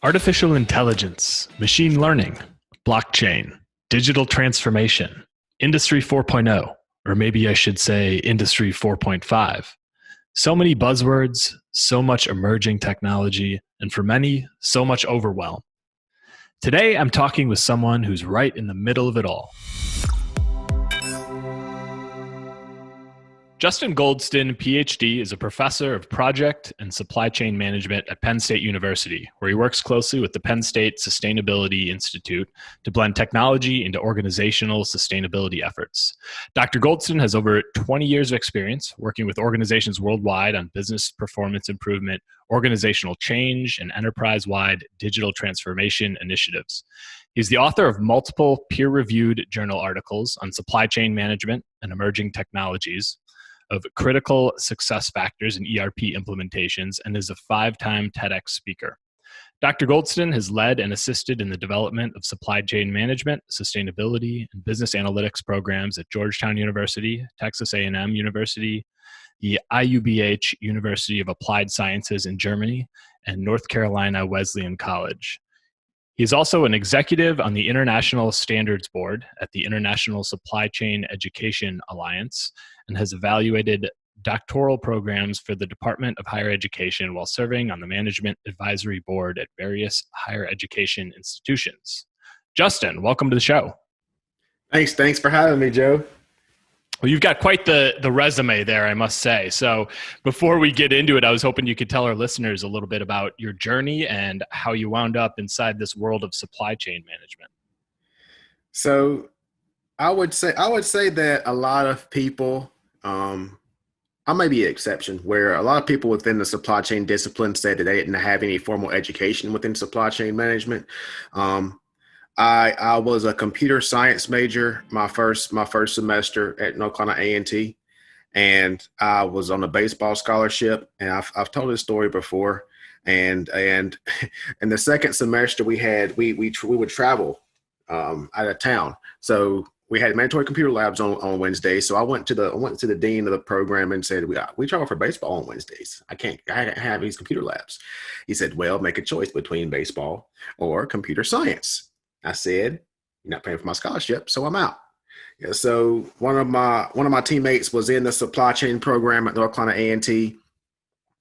Artificial intelligence, machine learning, blockchain, digital transformation, Industry 4.0, or maybe I should say Industry 4.5. So many buzzwords, so much emerging technology, and for many, so much overwhelm. Today, I'm talking with someone who's right in the middle of it all. Justin Goldston, PhD, is a professor of project and supply chain management at Penn State University, where he works closely with the Penn State Sustainability Institute to blend technology into organizational sustainability efforts. Dr. Goldston has over 20 years of experience working with organizations worldwide on business performance improvement, organizational change, and enterprise-wide digital transformation initiatives. He's the author of multiple peer-reviewed journal articles on supply chain management and emerging technologies, of critical success factors in ERP implementations, and is a 5-time TEDx speaker. Dr. Goldston has led and assisted in the development of supply chain management, sustainability, and business analytics programs at Georgetown University, Texas A&M University, the IUBH University of Applied Sciences in Germany, and North Carolina Wesleyan College. He is also an executive on the International Standards Board at the International Supply Chain Education Alliance and has evaluated doctoral programs for the Department of Higher Education while serving on the Management Advisory Board at various higher education institutions. Justin, welcome to the show. Thanks for having me, Joe. Well, you've got quite the resume there, I must say. So before we get into it, I was hoping you could tell our listeners a little bit about your journey and how you wound up inside this world of supply chain management. So I would say that a lot of people, I may be an exception, where a lot of people within the supply chain discipline said that they didn't have any formal education within supply chain management. I was a computer science major my first semester at North Carolina A&T, and I was on a baseball scholarship. And I've told this story before. And in the second semester we would travel out of town. So we had mandatory computer labs on Wednesdays. So I went to the dean of the program and said, we travel for baseball on Wednesdays. I can't have these computer labs. He said, well, make a choice between baseball or computer science. I said, you're not paying for my scholarship, so I'm out. Yeah, so one of my teammates was in the supply chain program at North Carolina A&T,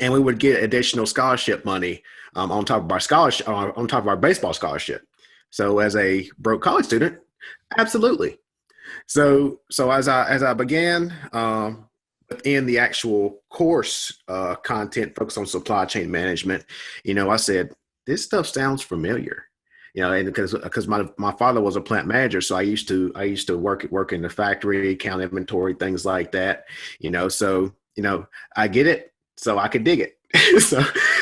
and we would get additional scholarship money on top of our scholarship, on top of our baseball scholarship. So as a broke college student, absolutely. So as I began within the actual course content focused on supply chain management, I said, this stuff sounds familiar. And because my father was a plant manager, so I used to work in the factory, count inventory, things like that. So I get it, so I could dig it.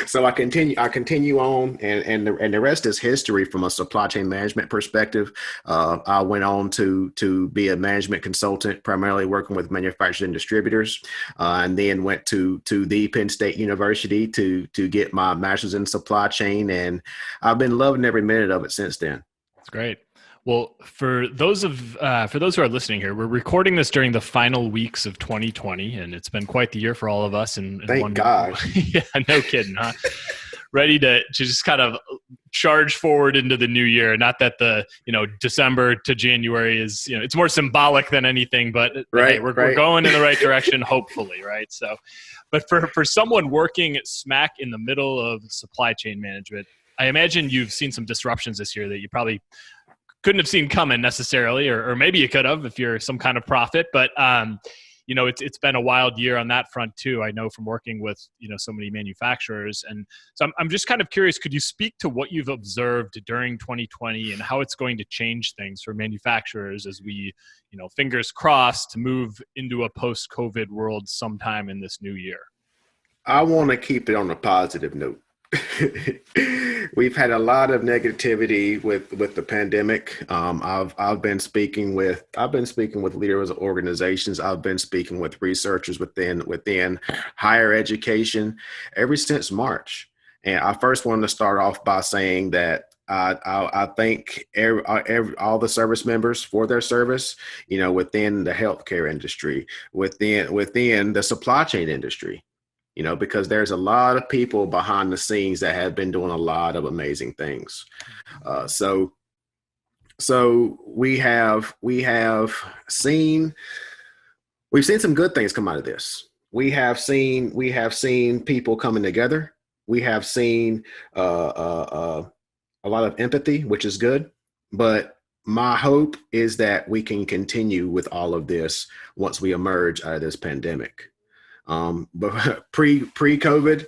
so I continue on, and the rest is history from a supply chain management perspective. I went on to be a management consultant, primarily working with manufacturers and distributors, and then went to the Penn State University to get my master's in supply chain, and I've been loving every minute of it since then. That's great. Well, for those who are listening here, we're recording this during the final weeks of 2020, and it's been quite the year for all of us. And thank God. Yeah, no kidding, huh? Ready to just kind of charge forward into the new year. Not that the December to January is it's more symbolic than anything, but right, hey, we're going in the right direction, hopefully, right? So, but for someone working smack in the middle of supply chain management, I imagine you've seen some disruptions this year that you probably couldn't have seen coming necessarily, or maybe you could have if you're some kind of prophet. But it's been a wild year on that front too. I know from working with so many manufacturers, and so I'm just kind of curious. Could you speak to what you've observed during 2020 and how it's going to change things for manufacturers as we, fingers crossed, to move into a post-COVID world sometime in this new year? I want to keep it on a positive note. We've had a lot of negativity with the pandemic. I've been speaking with leaders of organizations. I've been speaking with researchers within higher education ever since March. And I first wanted to start off by saying that I thank all the service members for their service, within the healthcare industry, within the supply chain industry. because there's a lot of people behind the scenes that have been doing a lot of amazing things. So we've seen some good things come out of this. We have seen people coming together. We have seen a lot of empathy, which is good. But my hope is that we can continue with all of this once we emerge out of this pandemic. But pre-COVID,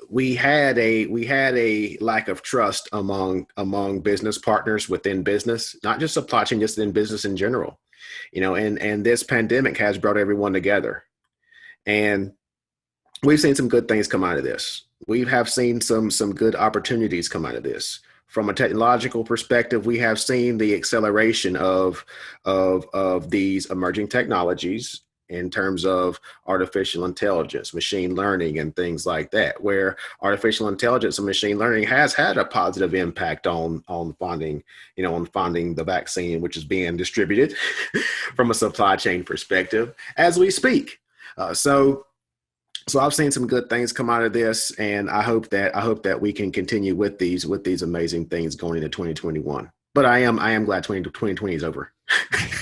we had a lack of trust among business partners within business, not just supply chain, just in business in general. And this pandemic has brought everyone together, and we've seen some good things come out of this. We have seen some good opportunities come out of this. From a technological perspective, we have seen the acceleration of these emerging technologies in terms of artificial intelligence, machine learning, and things like that, where artificial intelligence and machine learning has had a positive impact on finding the vaccine, which is being distributed from a supply chain perspective as we speak. So I've seen some good things come out of this, and I hope that we can continue with these amazing things going into 2021. But I am glad 2020 is over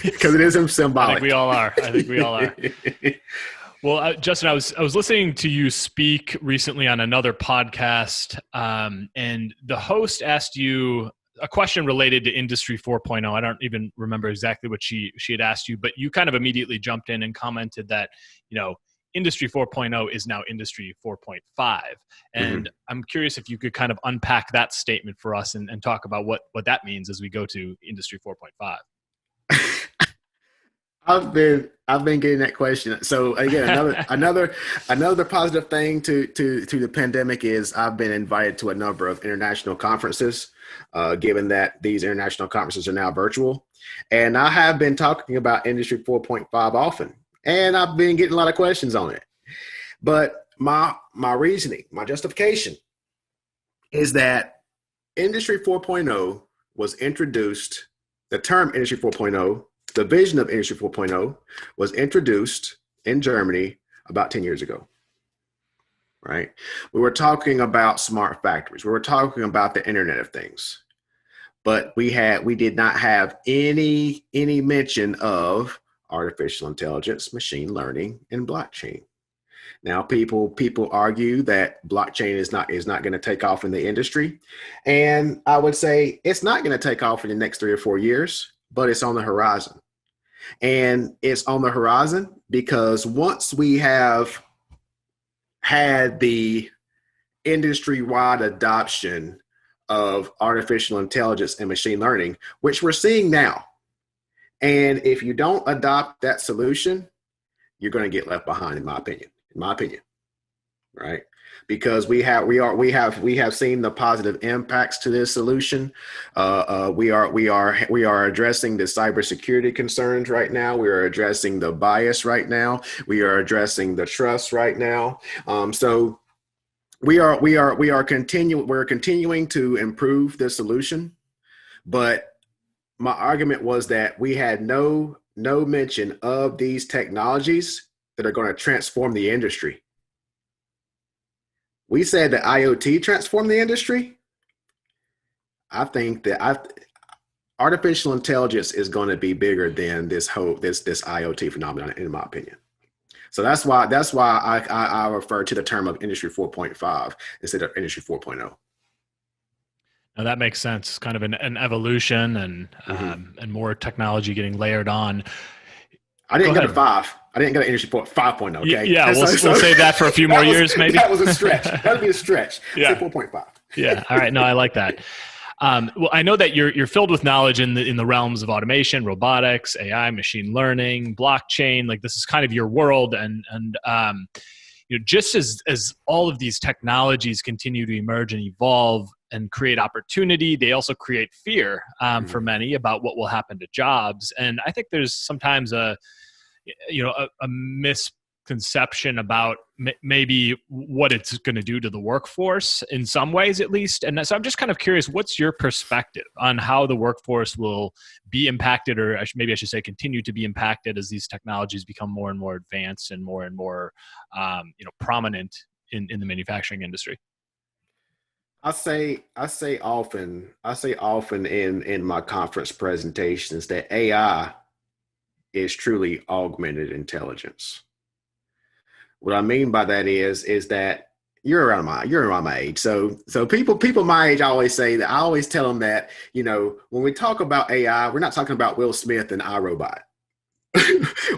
because it is symbolic. I think we all are. Well, Justin, I was listening to you speak recently on another podcast, and the host asked you a question related to Industry 4.0. I don't even remember exactly what she had asked you, but you kind of immediately jumped in and commented that, Industry 4.0 is now Industry 4.5. And I'm curious if you could kind of unpack that statement for us and talk about what that means as we go to Industry 4.5. I've been getting that question. So again, another positive thing to the pandemic is I've been invited to a number of international conferences, given that these international conferences are now virtual. And I have been talking about Industry 4.5 often. And I've been getting a lot of questions on it. But my reasoning, my justification is that Industry 4.0 was introduced, the term Industry 4.0, the vision of Industry 4.0 was introduced in Germany about 10 years ago, right? We were talking about smart factories. We were talking about the Internet of Things. But we did not have any mention of artificial intelligence, machine learning, and blockchain. Now, people argue that blockchain is not going to take off in the industry, and I would say it's not going to take off in the next 3 or 4 years, but it's on the horizon. And it's on the horizon because once we have had the industry-wide adoption of artificial intelligence and machine learning, which we're seeing now. And if you don't adopt that solution, you're going to get left behind, in my opinion, right? Because we have seen the positive impacts to this solution. We are addressing the cybersecurity concerns right now. We are addressing the bias right now. We are addressing the trust right now. So we're continuing to improve the solution, but my argument was that we had no mention of these technologies that are going to transform the industry. We said that IoT transformed the industry. I think that artificial intelligence is going to be bigger than this IoT phenomenon, in my opinion. So that's why I refer to the term of Industry 4.5 instead of Industry 4.0. Now that makes sense. Kind of an evolution and more technology getting layered on. I didn't get a 5. I didn't get an Industry 5.0. Okay. Yeah, we'll save that for a few more years, maybe. That was a stretch. That would be a stretch. Yeah. Say 4.5. Yeah. All right. No, I like that. Well, I know that you're filled with knowledge in the realms of automation, robotics, AI, machine learning, blockchain. Like this is kind of your world, and just as all of these technologies continue to emerge and evolve and create opportunity, they also create fear for many about what will happen to jobs. And I think there's sometimes a conception about maybe what it's going to do to the workforce in some ways, at least. And so I'm just kind of curious, what's your perspective on how the workforce will be impacted, or maybe I should say continue to be impacted as these technologies become more and more advanced and more prominent in the manufacturing industry? I say often in my conference presentations that AI is truly augmented intelligence. What I mean by that is that you're around my age. So people my age, I always tell them that, when we talk about AI, we're not talking about Will Smith and iRobot.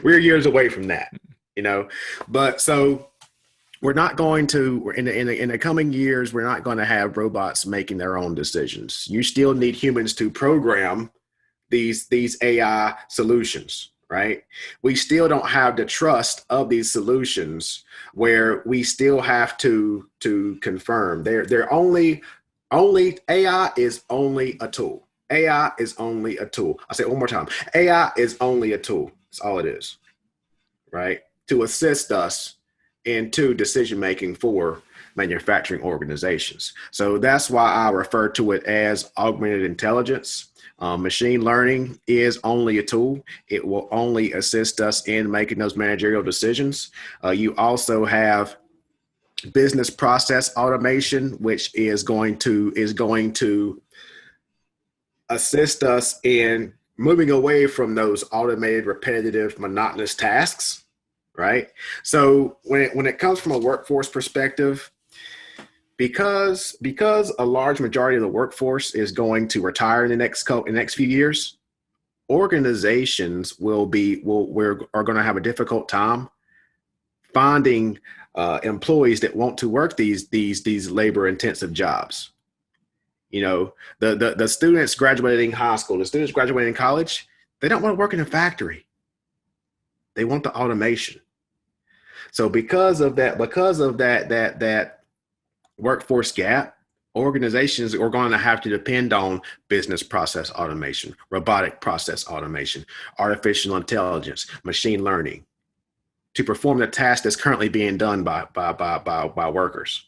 We're years away from that, but so we're not going to, in the coming years, we're not going to have robots making their own decisions. You still need humans to program these AI solutions, right? We still don't have the trust of these solutions where we still have to confirm. They're only AI is only a tool. AI is only a tool. I'll say it one more time. AI is only a tool. That's all it is, right? To assist us into decision-making for manufacturing organizations. So that's why I refer to it as augmented intelligence. Machine learning is only a tool. It will only assist us in making those managerial decisions. You also have business process automation, which is going to assist us in moving away from those automated, repetitive, monotonous tasks, right? So when it comes from a workforce perspective, because a large majority of the workforce is going to retire in the next few years, organizations are going to have a difficult time finding employees that want to work these labor intensive jobs. The students graduating high school, the students graduating college, they don't want to work in a factory. They want the automation. So because of that workforce gap, organizations are going to have to depend on business process automation, robotic process automation, artificial intelligence, machine learning to perform the task that's currently being done by workers.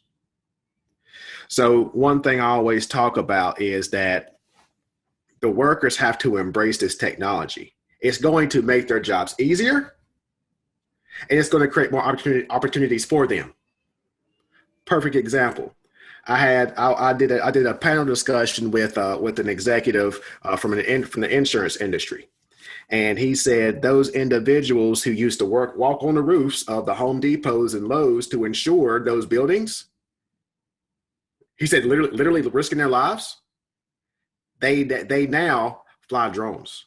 So one thing I always talk about is that the workers have to embrace this technology. It's going to make their jobs easier, and it's going to create more opportunities for them. Perfect example. I did a panel discussion with an executive from the insurance industry, and he said those individuals who used to walk on the roofs of the Home Depots and Lowe's to insure those buildings, he said literally risking their lives, they now fly drones.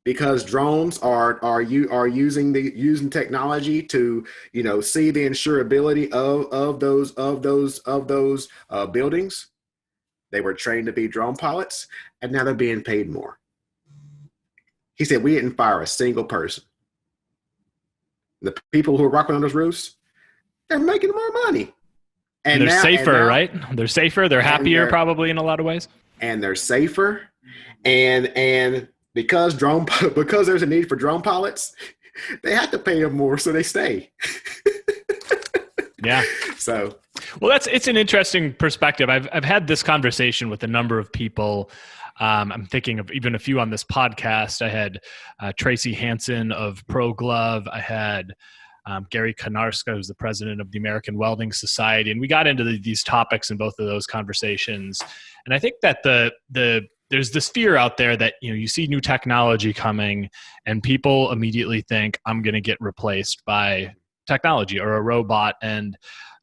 Because drones are using technology to see the insurability of those buildings. They were trained to be drone pilots, and now they're being paid more. He said we didn't fire a single person. The people who are rocking on those roofs, they're making more money, and they're safer, right? They're safer. They're happier, probably in a lot of ways. And they're safer, and because there's a need for drone pilots, they have to pay them more, so they stay. Yeah. So, well, it's an interesting perspective. I've had this conversation with a number of people. I'm thinking of even a few on this podcast. I had Tracy Hansen of Pro Glove. I had Gary Konarska, who's the president of the American Welding Society, and we got into these topics in both of those conversations. And I think that there's this fear out there that, you see new technology coming and people immediately think I'm going to get replaced by technology or a robot. And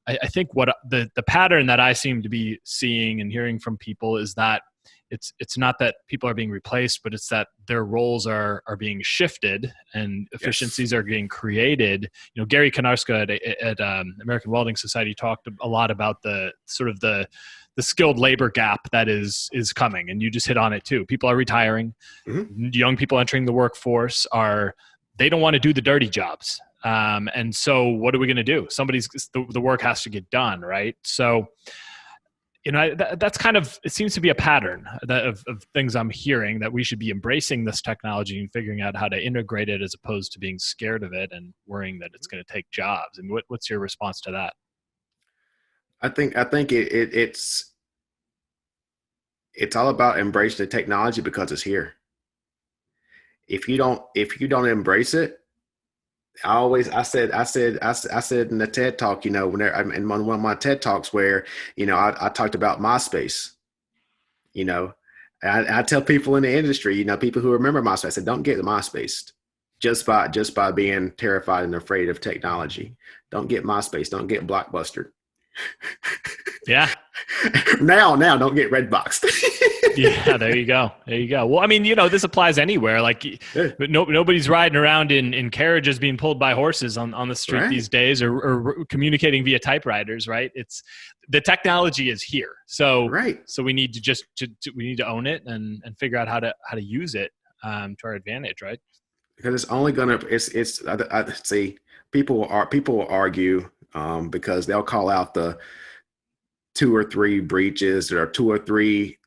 I think what the pattern that I seem to be seeing and hearing from people is that it's not that people are being replaced, but it's that their roles are being shifted and efficiencies are being created. Gary Konarska at American Welding Society talked a lot about the sort of the skilled labor gap that is coming. And you just hit on it too. People are retiring. Mm-hmm. Young people entering the workforce they don't want to do the dirty jobs. And so what are we going to do? The work has to get done, right? So that's kind of, it seems to be a pattern of things I'm hearing, that we should be embracing this technology and figuring out how to integrate it as opposed to being scared of it and worrying that it's going to take jobs. And what's your response to that? I think it's all about embracing the technology because it's here. If you don't embrace it, I said in the TED talk, in one of my TED talks where, I talked about MySpace, I tell people in the industry, people who remember MySpace, I said, don't get MySpace just by being terrified and afraid of technology. Don't get MySpace. Don't get Blockbuster. Yeah. Now don't get Redboxed. Yeah, there you go. Well, I mean, this applies anywhere. Like, but nobody's riding around in carriages being pulled by horses on the street right. these days, or communicating via typewriters, right? It's the technology is here. So right. So we need to we need to own it and figure out how to use it to our advantage, right? Because it's only gonna. I see people will argue because they'll call out the 2 or 3 breaches, or two or three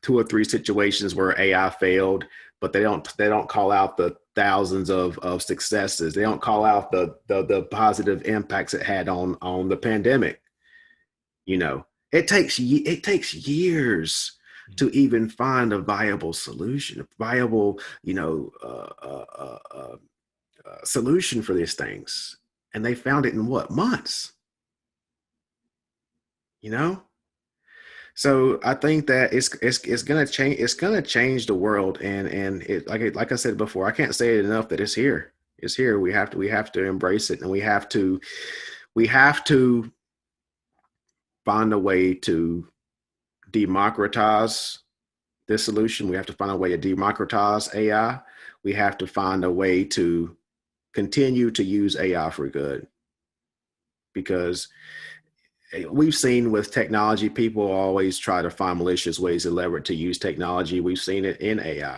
situations where AI failed, but they don't call out the thousands of successes. They don't call out the positive impacts it had on the pandemic. It takes years to even find a viable solution, solution for these things, and they found it in what, months? So I think that it's gonna change. It's gonna change the world, and it, like I said before, I can't say it enough that it's here. It's here. We have to embrace it, and we have to find a way to democratize this solution. We have to find a way to democratize AI. We have to find a way to continue to use AI for good, because we've seen with technology, people always try to find malicious ways to use technology. We've seen it in AI,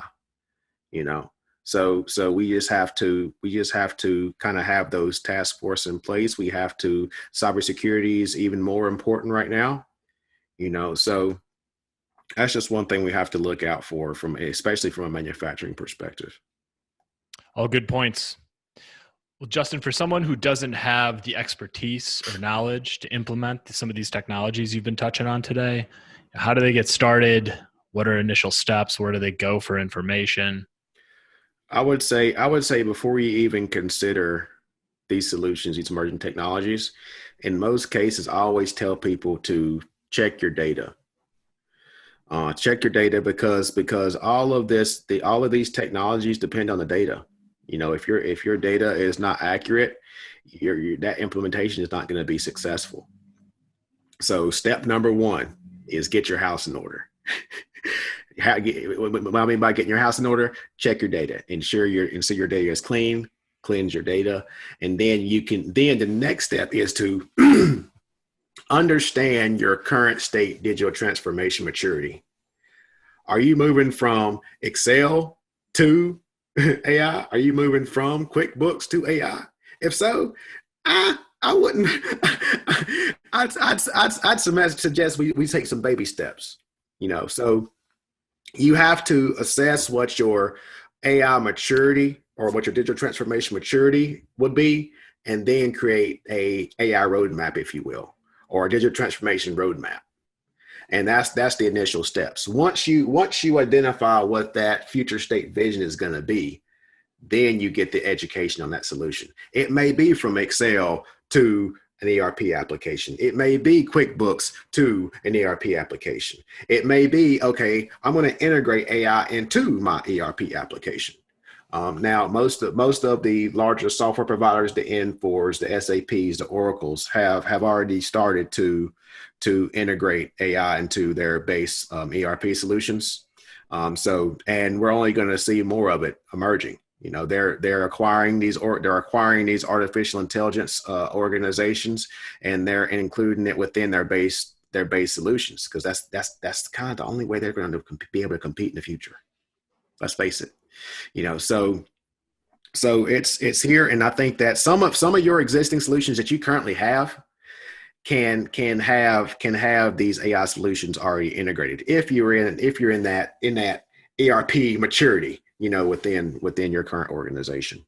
So we just have to kind of have those task force in place. We have to. Cybersecurity is even more important right now, So that's just one thing we have to look out for, especially from a manufacturing perspective. All good points. Well, Justin, for someone who doesn't have the expertise or knowledge to implement some of these technologies you've been touching on today, how do they get started? What are initial steps? Where do they go for information? I would say before you even consider these solutions, these emerging technologies, in most cases, I always tell people to check your data. Check your data because all of these technologies depend on the data. If your data is not accurate, that implementation is not going to be successful. So step number 1 is get your house in order. What I mean by getting your house in order, check your data, ensure your data is clean, cleanse your data. And then the next step is to understand your current state digital transformation maturity. Are you moving from Excel to AI? Are you moving from QuickBooks to AI? If so, I wouldn't. I'd suggest we take some baby steps. So you have to assess what your AI maturity or what your digital transformation maturity would be, and then create a AI roadmap, if you will, or a digital transformation roadmap. And that's the initial steps. Once you identify what that future state vision is going to be, then you get the education on that solution. It may be from Excel to an ERP application. It may be QuickBooks to an ERP application. It may be, okay, I'm going to integrate AI into my ERP application. Now, most of the larger software providers, the N4s, the SAPs, the Oracles have already started to integrate AI into their base ERP solutions. And we're only going to see more of it emerging. They're acquiring these artificial intelligence organizations, and they're including it within their base solutions, because that's kind of the only way they're going to be able to compete in the future. Let's face it. So it's here, and I think that some of your existing solutions that you currently have, can have these AI solutions already integrated if you're in that ERP maturity, within your current organization.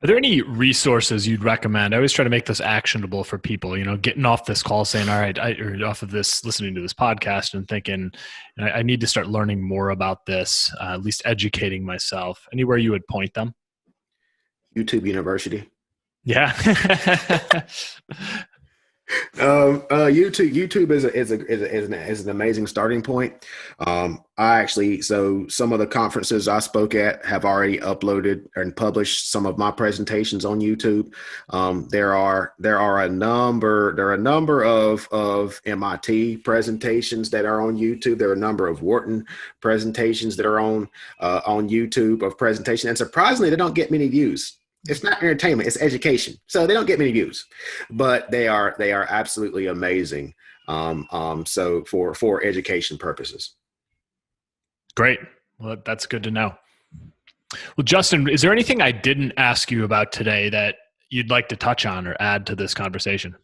Are there any resources you'd recommend? I always try to make this actionable for people, getting off this call saying, all right, or off of this, listening to this podcast and thinking, I need to start learning more about this, at least educating myself. Anywhere you would point them? YouTube University. Yeah. YouTube is an amazing starting point. So some of the conferences I spoke at have already uploaded and published some of my presentations on YouTube. There are a number of MIT presentations that are on YouTube. There are a number of Wharton presentations that are on YouTube of presentation, and surprisingly, they don't get many views. It's not entertainment, it's education. So they don't get many views, but they are absolutely amazing. So for education purposes. Great. Well, that's good to know. Well, Justin, is there anything I didn't ask you about today that you'd like to touch on or add to this conversation?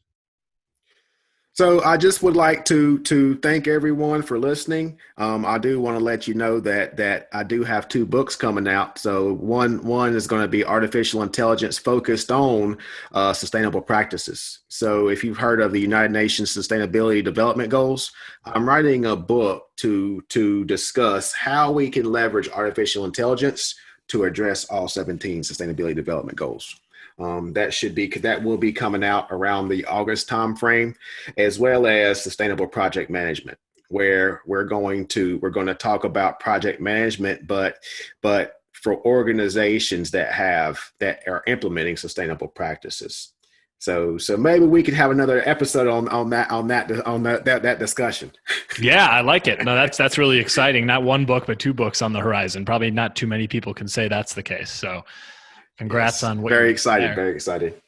So I just would like to thank everyone for listening. I do want to let you know that I do have 2 books coming out. So one is going to be artificial intelligence focused on sustainable practices. So if you've heard of the United Nations Sustainability Development Goals, I'm writing a book to discuss how we can leverage artificial intelligence to address all 17 Sustainability Development Goals. That will be coming out around the August timeframe, as well as sustainable project management, where we're going to talk about project management, but for organizations that are implementing sustainable practices. So maybe we could have another episode on that discussion. Yeah, I like it. No, that's really exciting. Not 1 book, but 2 books on the horizon. Probably not too many people can say that's the case. So congrats on what very excited.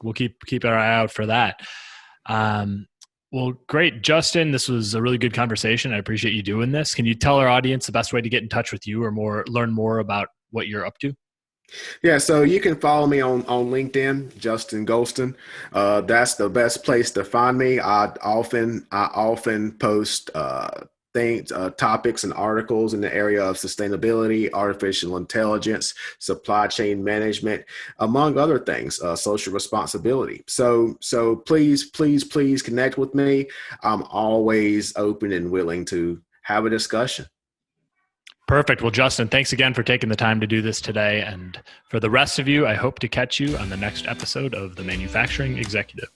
We'll keep our eye out for that. Well, great, Justin. This was a really good conversation. I appreciate you doing this. Can you tell our audience the best way to get in touch with you or learn more about what you're up to? Yeah, so you can follow me on LinkedIn, Justin Goldston. That's the best place to find me. I often post topics and articles in the area of sustainability, artificial intelligence, supply chain management, among other things, social responsibility. So please connect with me. I'm always open and willing to have a discussion. Perfect. Well, Justin, thanks again for taking the time to do this today. And for the rest of you, I hope to catch you on the next episode of The Manufacturing Executive.